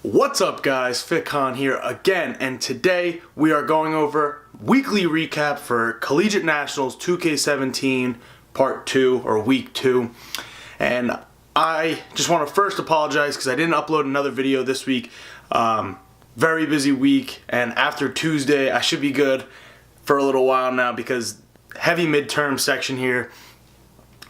What's up guys, FitCon here again, and today we are going over weekly recap for Collegiate Nationals 2K17 Part 2 or Week 2. And I just want to first apologize because I didn't upload another video this week. Very busy week, and after Tuesday I should be good for a little while now because heavy midterm section here.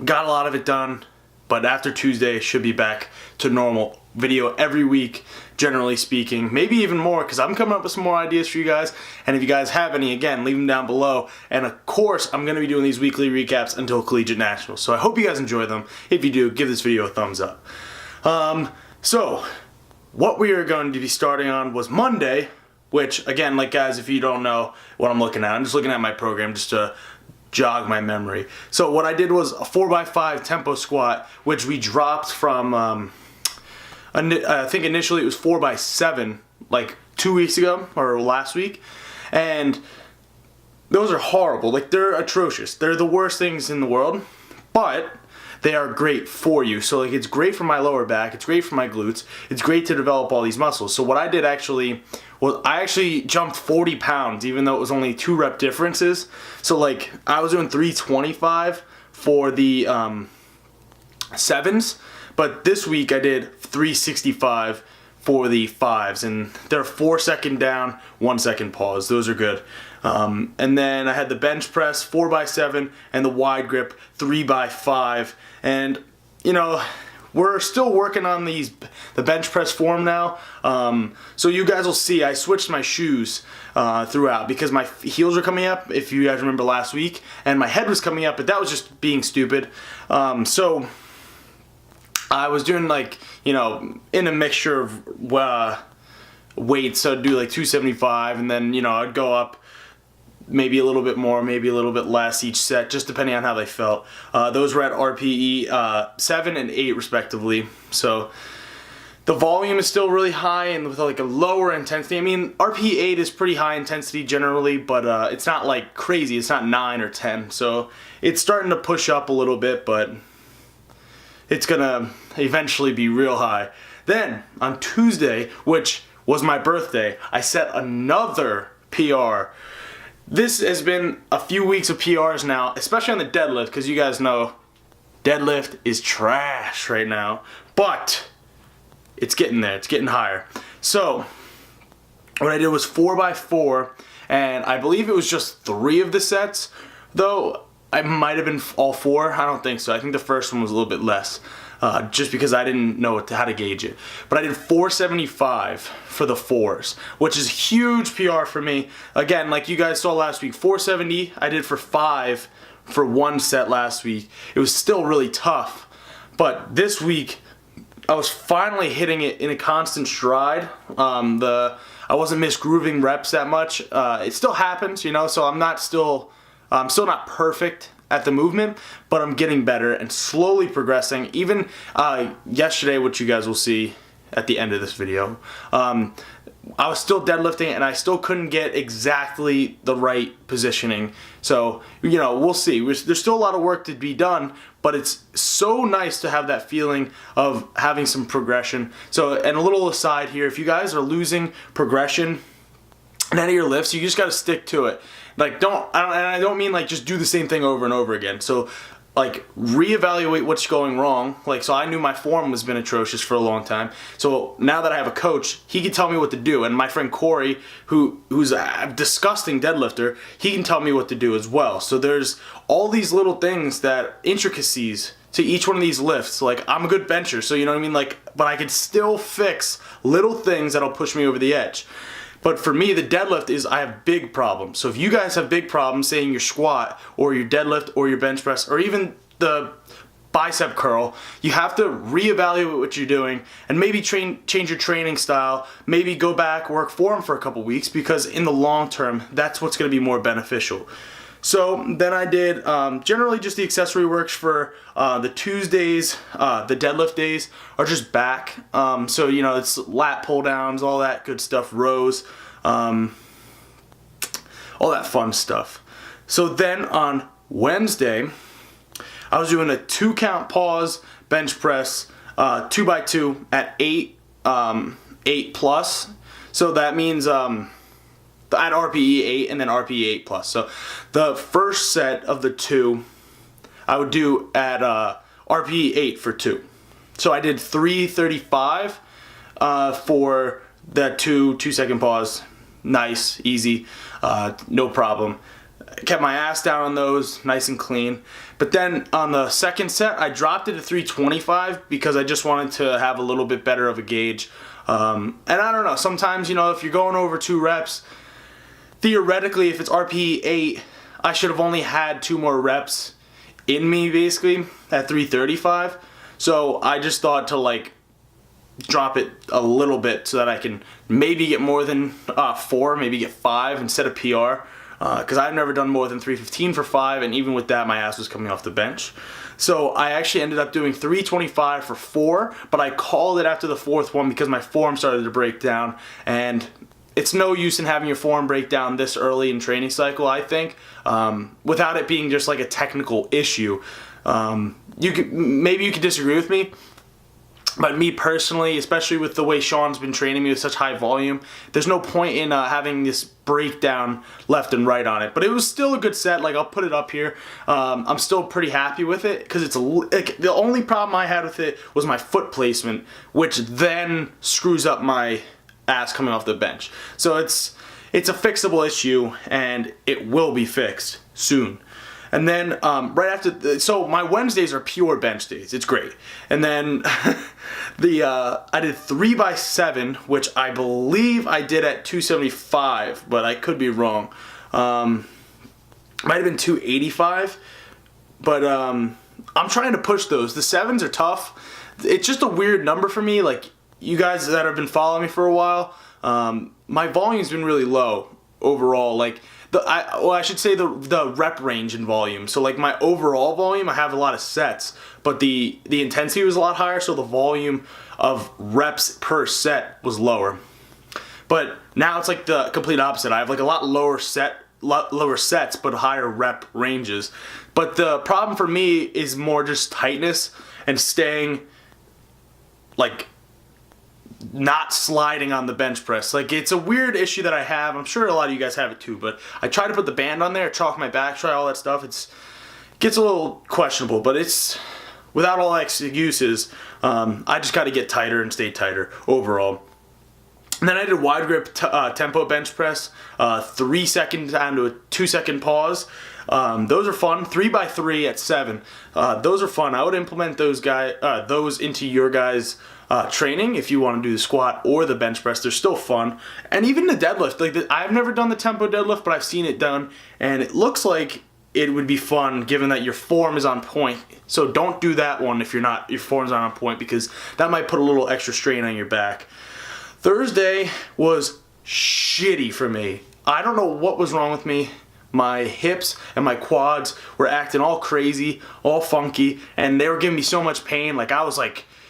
Got a lot of it done, but after Tuesday should be back to normal. Video every week, generally speaking, maybe even more, because I'm coming up with some more ideas for you guys, and if you guys have any, again, leave them down below. And of course I'm going to be doing these weekly recaps until Collegiate Nationals, so I hope you guys enjoy them. If you do, give this video a thumbs up. So what we are going to be starting on was Monday, which again, like guys, if you don't know what I'm looking at, I'm just looking at my program just to jog my memory. So what I did was a 4x5 tempo squat, which we dropped from I think initially it was 4x7 like 2 weeks ago or last week, and those are horrible. Like, they're atrocious. They're the worst things in the world, but they are great for you. So like, it's great for my lower back, it's great for my glutes, it's great to develop all these muscles. So what I did actually was I actually jumped 40 pounds even though it was only 2 rep differences. So like, I was doing 325 for the sevens, but this week I did 365 for the fives, and they're 4 second down, 1 second pause. Those are good. And then I had the bench press 4x7 and the wide grip 3x5. And you know, we're still working on the bench press form now. So you guys will see I switched my shoes throughout because my heels are coming up, if you guys remember last week, and my head was coming up, but that was just being stupid. So I was doing, like, you know, in a mixture of weights. So I'd do like 275, and then, you know, I'd go up maybe a little bit more, maybe a little bit less each set, just depending on how they felt. Those were at RPE 7 and 8 respectively. So the volume is still really high and with like a lower intensity. I mean, RPE 8 is pretty high intensity generally, but it's not like crazy. It's not 9 or 10. So it's starting to push up a little bit, but it's gonna eventually be real high. Then on Tuesday, which was my birthday, I set another PR. This has been a few weeks of PRs now, especially on the deadlift, because you guys know deadlift is trash right now, but it's getting there, it's getting higher. So what I did was 4x4, and I believe it was just 3 of the sets, though I might have been all 4. I don't think so. I think the first one was a little bit less, just because I didn't know how to gauge it. But I did 475 for the 4s, which is a huge PR for me. Again, like you guys saw last week, 470 I did for 5 for 1 set last week. It was still really tough, but this week I was finally hitting it in a constant stride. I wasn't misgrooving reps that much. It still happens, you know, so I'm still not perfect at the movement, but I'm getting better and slowly progressing. Even yesterday, which you guys will see at the end of this video, I was still deadlifting and I still couldn't get exactly the right positioning. So, you know, we'll see. There's still a lot of work to be done, but it's so nice to have that feeling of having some progression. So, and a little aside here, if you guys are losing progression in any of your lifts, you just got to stick to it. Like, I don't mean like just do the same thing over and over again. So like, reevaluate what's going wrong. Like, so I knew my form has been atrocious for a long time. So now that I have a coach, he can tell me what to do. And my friend Corey, who's a disgusting deadlifter, he can tell me what to do as well. So there's all these little things, that intricacies to each one of these lifts. Like, I'm a good bencher, so you know what I mean? Like, but I can still fix little things that'll push me over the edge. But for me, the deadlift is, I have big problems. So if you guys have big problems, say in your squat or your deadlift or your bench press or even the bicep curl, you have to reevaluate what you're doing and maybe change your training style. Maybe go back, work form for a couple weeks, because in the long term, that's what's going to be more beneficial. So then I did generally just the accessory works for the Tuesdays. The deadlift days are just back. So, you know, it's lat pull downs, all that good stuff, rows, all that fun stuff. So then on Wednesday, I was doing a 2 count pause bench press, 2x2 at 8 8 plus. So that means I had RPE 8 and then RPE 8 plus. So the first set of the 2 I would do at RPE 8 for 2. So I did 335 for that 2-second pause. Nice, easy, no problem. Kept my ass down on those, nice and clean. But then on the second set, I dropped it to 325 because I just wanted to have a little bit better of a gauge. And I don't know, sometimes, if you're going over 2 reps, theoretically, if it's RPE 8, I should have only had 2 more reps in me, basically, at 335. So I just thought to, drop it a little bit so that I can maybe get more than 4, maybe get 5 instead of PR. Because I've never done more than 315 for 5, and even with that, my ass was coming off the bench. So I actually ended up doing 325 for 4, but I called it after the 4th one because my form started to break down, and it's no use in having your form break down this early in training cycle, I think, without it being just like a technical issue. Maybe you could disagree with me, but me personally, especially with the way Sean's been training me with such high volume, there's no point in having this breakdown left and right on it. But it was still a good set. I'll put it up here. I'm still pretty happy with it because it's the only problem I had with it was my foot placement, which then screws up my ass coming off the bench. So it's a fixable issue, and it will be fixed soon. And then right after, so my Wednesdays are pure bench days. It's great. And then I did 3x7, which I believe I did at 275, but I could be wrong. Might have been 285, but I'm trying to push those. The 7s are tough. It's just a weird number for me. You guys that have been following me for a while, my volume's been really low overall. I should say the rep range in volume. So my overall volume, I have a lot of sets, but the intensity was a lot higher, so the volume of reps per set was lower. But now it's the complete opposite. I have a lot lower sets, but higher rep ranges. But the problem for me is more just tightness and staying not sliding on the bench press. It's a weird issue that I have. I'm sure a lot of you guys have it too, but I try to put the band on there, chalk my back, try all that stuff. It gets a little questionable, but it's without all excuses. I just got to get tighter and stay tighter overall. And then I did wide grip tempo bench press, 3 seconds down to a 2-second pause. Those are fun. 3x3 at 7. Those are fun. I would implement those into your guys' training if you want to do the squat or the bench press. They're still fun. And even the deadlift. I've never done the tempo deadlift, but I've seen it done, and it looks like it would be fun given that your form is on point. So don't do that one if your form's not on point, because that might put a little extra strain on your back. Thursday was shitty for me. I don't know what was wrong with me. My hips and my quads were acting all crazy, all funky, and they were giving me so much pain. I was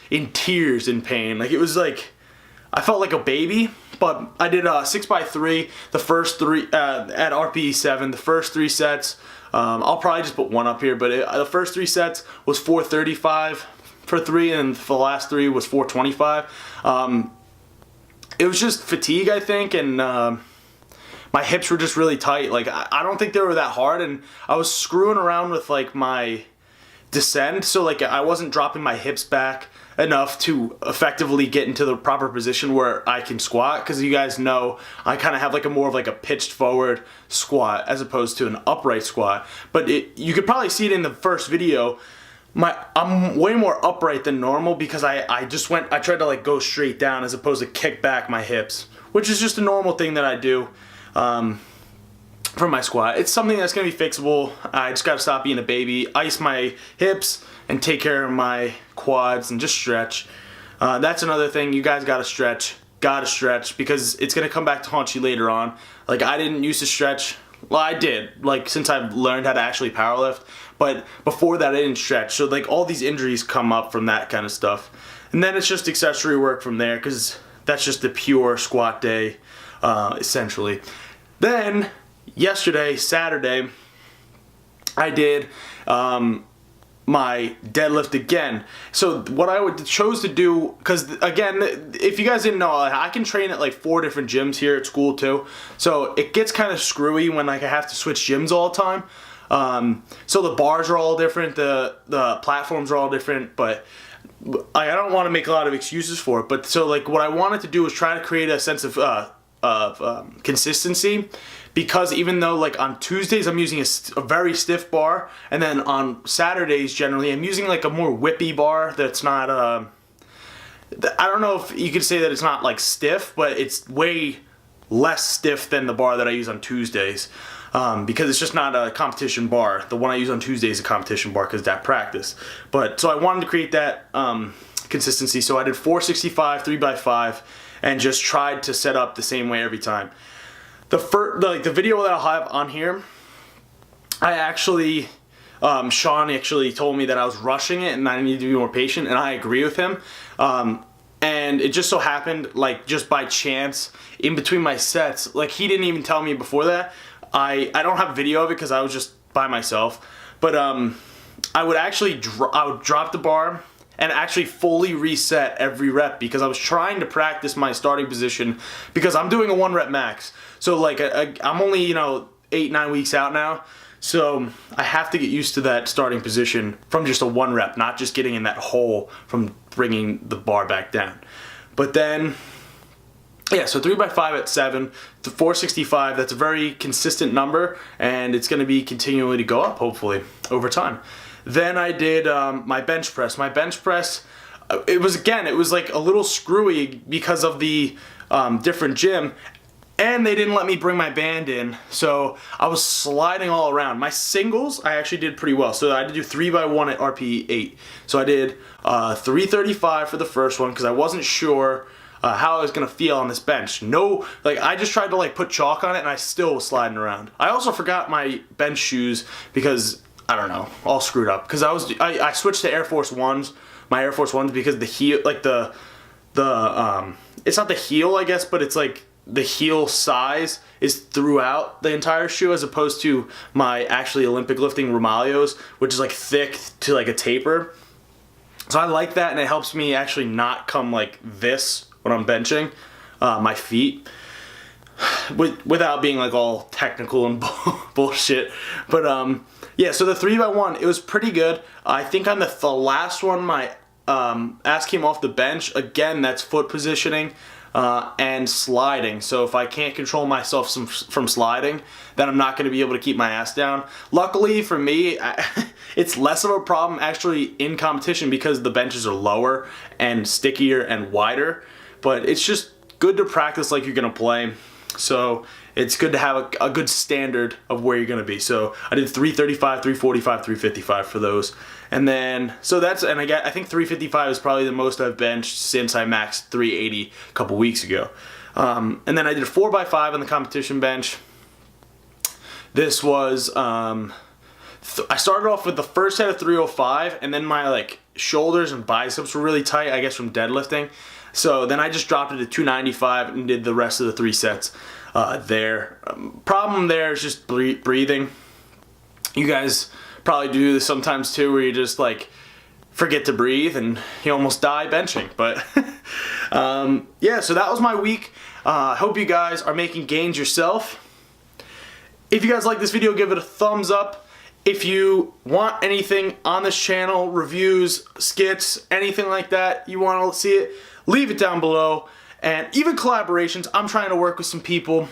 in tears in pain. It was I felt like a baby. But I did 6x3, the first 3 at RPE 7, the first 3 sets. I'll probably just put one up here, but the first 3 sets was 435 for 3, and for the last 3 was 425. It was just fatigue, I think, and my hips were just really tight. I don't think they were that hard, and I was screwing around with my descend, so I wasn't dropping my hips back enough to effectively get into the proper position where I can squat, because you guys know I kind of have a more of a pitched forward squat as opposed to an upright squat. But you could probably see it in the first video. I'm way more upright than normal because I tried to go straight down as opposed to kick back my hips, which is just a normal thing that I do for my squat. It's something that's going to be fixable. I just got to stop being a baby, ice my hips, and take care of my quads and just stretch. That's another thing. You guys got to stretch. Because it's going to come back to haunt you later on. I didn't used to stretch. Well, I did, since I've learned how to actually powerlift. But before that, I didn't stretch. So, all these injuries come up from that kind of stuff. And then it's just accessory work from there, because that's just the pure squat day, essentially. Then, yesterday, Saturday, I did my deadlift again. So what I chose to do, because again, if you guys didn't know, I can train at like 4 different gyms here at school too. So it gets kind of screwy when like I have to switch gyms all the time. So the bars are all different, the platforms are all different, but I don't want to make a lot of excuses for it. But so like what I wanted to do was try to create a sense of consistency, because even though like on Tuesdays I'm using a very stiff bar, and then on Saturdays generally I'm using like a more whippy bar that's not I don't know if you could say that it's not like stiff, but it's way less stiff than the bar that I use on Tuesdays, because it's just not a competition bar. The one I use on Tuesday is a competition bar because that practice. But so I wanted to create that consistency, so I did 465 3x5 and just tried to set up the same way every time. The video that I'll have on here, I actually, Sean actually told me that I was rushing it and I needed to be more patient, and I agree with him. And it just so happened, like just by chance, in between my sets, like he didn't even tell me before that. I don't have video of it because I was just by myself, but I would actually I would drop the bar and actually fully reset every rep, because I was trying to practice my starting position, because I'm doing a 1 rep max. So like I'm only, you know, 8-9 weeks out now, so I have to get used to that starting position from just a 1 rep, not just getting in that hole from bringing the bar back down. But then, yeah, so 3x5 at 7 to 465, that's a very consistent number, and it's going to be continually to go up, hopefully, over time. Then I did my bench press. My bench press, it was like a little screwy because of the different gym, and they didn't let me bring my band in, so I was sliding all around. My singles, I actually did pretty well. So I had to do 3x1 at RPE 8. So I did 335 for the first one because I wasn't sure how I was gonna feel on this bench. No, like I just tried to like put chalk on it and I still was sliding around. I also forgot my bench shoes because I don't know, all screwed up. Because I switched to Air Force Ones, my Air Force Ones, because the heel, like the it's not the heel, I guess, but it's like the heel size is throughout the entire shoe, as opposed to my actually Olympic lifting Romaleos, which is like thick to like a taper. So I like that, and it helps me actually not come like this when I'm benching my feet, without being like all technical and bullshit. But yeah, so the 3x1, it was pretty good. I think on the last one, my ass came off the bench. Again, that's foot positioning and sliding. So if I can't control myself from sliding, then I'm not going to be able to keep my ass down. Luckily for me, it's less of a problem actually in competition because the benches are lower and stickier and wider. But it's just good to practice like you're going to play. So it's good to have a good standard of where you're going to be. So I did 335, 345, 355 for those. And then, so that's, and I think 355 is probably the most I've benched since I maxed 380 a couple weeks ago. And then I did a 4x5 on the competition bench. This was, I started off with the first set of 305, and then my like shoulders and biceps were really tight, I guess from deadlifting. So then I just dropped it to 295 and did the rest of the 3 sets there. Problem there is just breathing. You guys probably do this sometimes too, where you just like forget to breathe and you almost die benching. But yeah, so that was my week. I hope you guys are making gains yourself. If you guys like this video, give it a thumbs up. If you want anything on this channel, reviews, skits, anything like that, you want to see it, leave it down below. And even collaborations, I'm trying to work with some people,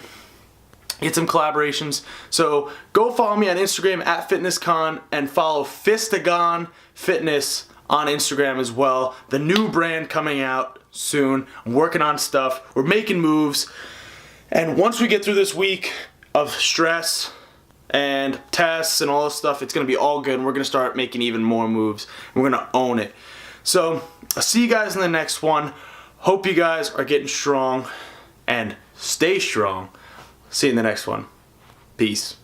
get some collaborations. So go follow me on Instagram at FitnessCon, and follow Fistagon Fitness on Instagram as well. The new brand coming out soon. I'm working on stuff. We're making moves. And once we get through this week of stress and tests and all this stuff, it's going to be all good, and we're going to start making even more moves. And we're going to own it. So I'll see you guys in the next one. Hope you guys are getting strong, and stay strong. See you in the next one. Peace.